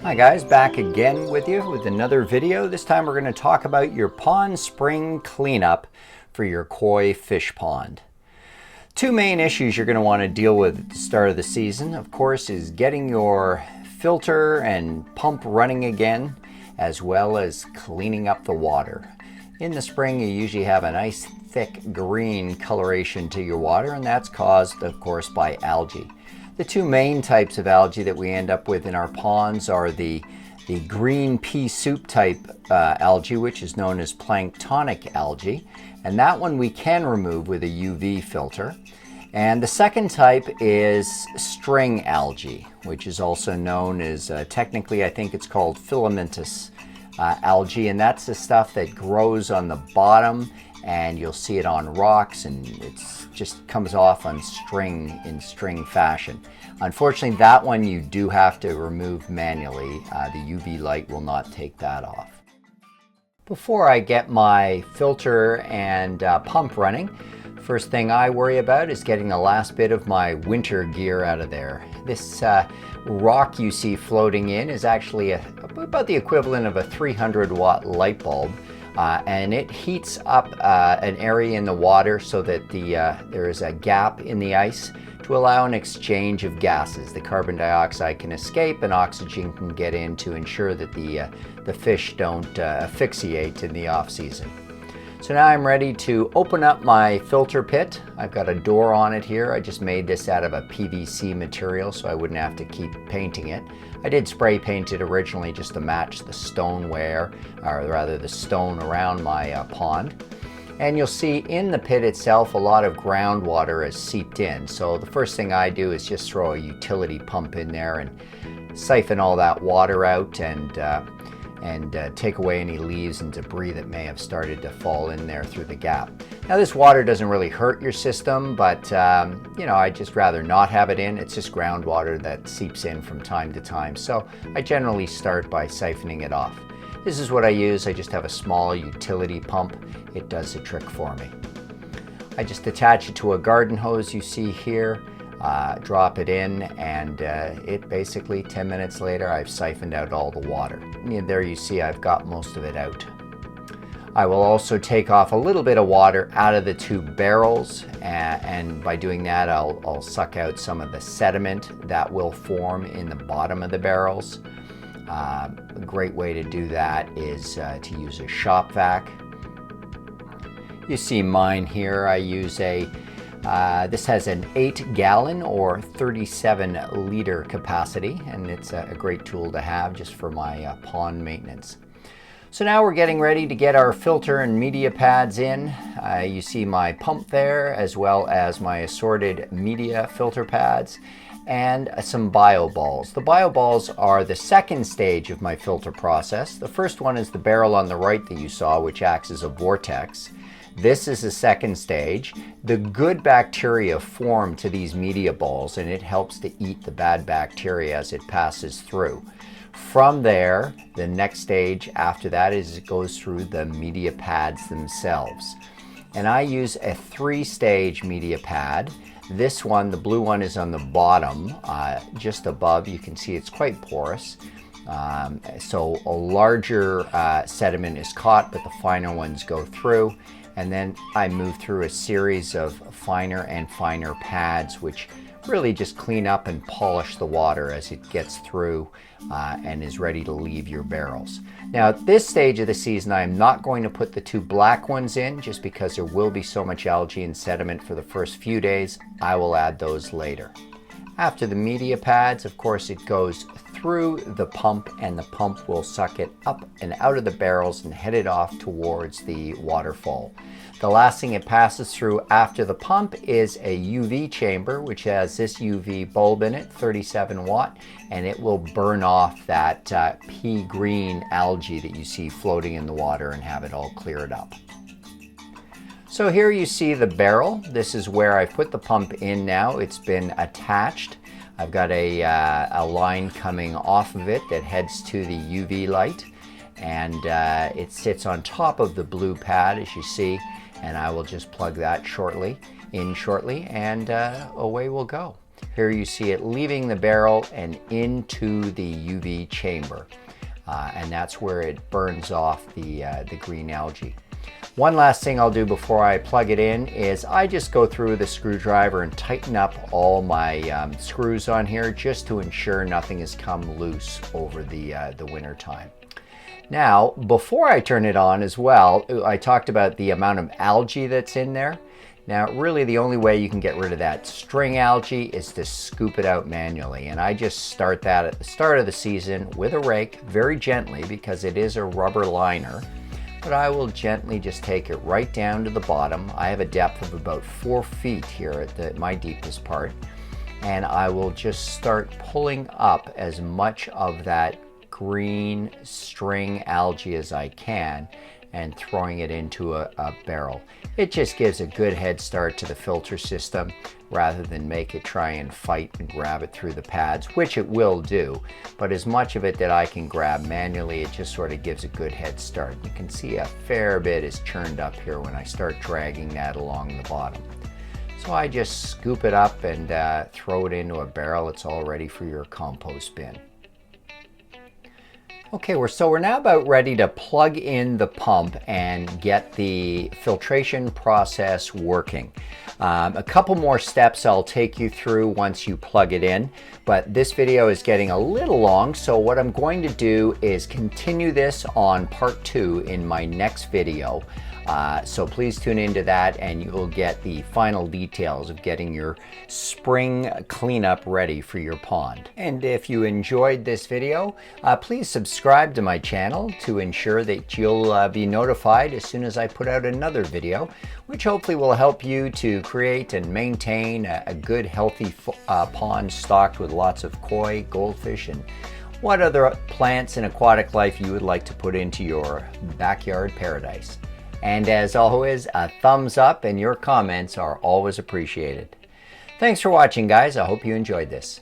Hi guys, back again with you with another video. This time we're going to talk about your pond spring cleanup for your koi fish pond. Two main issues you're going to want to deal with at the start of the season, of course, is getting your filter and pump running again, as well as cleaning up the water. In the spring, you usually have a nice thick green coloration to your water, and that's caused, of course, by algae. The two main types of algae that we end up with in our ponds are the green pea soup type algae, which is known as planktonic algae, and that one we can remove with a UV filter. And the second type is string algae, which is also known as, technically I think it's called filamentous algae, and that's the stuff that grows on the bottom, and you'll see it on rocks, and it just comes off on string in string fashion. Unfortunately, that one you do have to remove manually. The UV light will not take that off. Before I get my filter and pump running, first thing I worry about is getting the last bit of my winter gear out of there. This rock you see floating in is actually about the equivalent of a 300-watt light bulb. And it heats up an area in the water so that there is a gap in the ice to allow an exchange of gases. The carbon dioxide can escape and oxygen can get in to ensure that the fish don't asphyxiate in the off season. So now I'm ready to open up my filter pit. I've got a door on it here. I just made this out of a PVC material so I wouldn't have to keep painting it. I did spray paint it originally just to match the stoneware, or rather the stone around my pond. And you'll see in the pit itself a lot of groundwater has seeped in. So the first thing I do is just throw a utility pump in there and siphon all that water out and take away any leaves and debris that may have started to fall in there through the gap. Now this water doesn't really hurt your system, but I'd just rather not have it in. It's just groundwater that seeps in from time to time. So I generally start by siphoning it off. This is what I use. I just have a small utility pump. It does the trick for me. I just attach it to a garden hose you see here. Drop it in, and it basically 10 minutes later I've siphoned out all the water. And there you see I've got most of it out. I will also take off a little bit of water out of the two barrels, and by doing that I'll suck out some of the sediment that will form in the bottom of the barrels. A great way to do that is to use a shop vac. You see mine here. I use this has an 8-gallon or 37-liter capacity, and it's a great tool to have just for my pond maintenance. So now we're getting ready to get our filter and media pads in. You see my pump there, as well as my assorted media filter pads and some bio balls. The bio balls are the second stage of my filter process. The first one is the barrel on the right that you saw, which acts as a vortex. This is the second stage. The good bacteria form to these media balls, and it helps to eat the bad bacteria as it passes through. From there, the next stage after that is it goes through the media pads themselves. And I use a 3-stage media pad. This one, the blue one, is on the bottom, just above. You can see it's quite porous. So a larger sediment is caught, but the finer ones go through. And then I move through a series of finer and finer pads, which really just clean up and polish the water as it gets through and is ready to leave your barrels. Now at this stage of the season, I'm not going to put the two black ones in just because there will be so much algae and sediment for the first few days. I will add those later. After the media pads, of course, it goes through the pump, and the pump will suck it up and out of the barrels and head it off towards the waterfall. The last thing it passes through after the pump is a UV chamber, which has this UV bulb in it, 37 watt, and it will burn off that pea green algae that you see floating in the water and have it all cleared up. So here you see the barrel. This is where I put the pump in now. It's been attached. I've got a line coming off of it that heads to the UV light, and it sits on top of the blue pad, as you see, and I will just plug that in shortly, and away we'll go. Here you see it leaving the barrel and into the UV chamber. And that's where it burns off the green algae. One last thing I'll do before I plug it in is I just go through with a screwdriver and tighten up all my screws on here just to ensure nothing has come loose over the winter time. Now, before I turn it on as well, I talked about the amount of algae that's in there. Now, really the only way you can get rid of that string algae is to scoop it out manually. And I just start that at the start of the season with a rake, very gently, because it is a rubber liner. But I will gently just take it right down to the bottom. I have a depth of about 4 feet here at my deepest part. And I will just start pulling up as much of that green string algae as I can and throwing it into a barrel. It just gives a good head start to the filter system rather than make it try and fight and grab it through the pads, which it will do. But as much of it that I can grab manually, it just sort of gives a good head start. You can see a fair bit is churned up here when I start dragging that along the bottom. So I just scoop it up and throw it into a barrel. It's all ready for your compost bin. Okay, we're now about ready to plug in the pump and get the filtration process working. A couple more steps I'll take you through once you plug it in, but this video is getting a little long, so what I'm going to do is continue this on part 2 in my next video. So please tune into that and you'll get the final details of getting your spring cleanup ready for your pond. And if you enjoyed this video, please subscribe to my channel to ensure that you'll be notified as soon as I put out another video, which hopefully will help you to create and maintain a good healthy pond stocked with lots of koi, goldfish, and what other plants and aquatic life you would like to put into your backyard paradise. And as always, a thumbs up and your comments are always appreciated. Thanks for watching, guys. I hope you enjoyed this.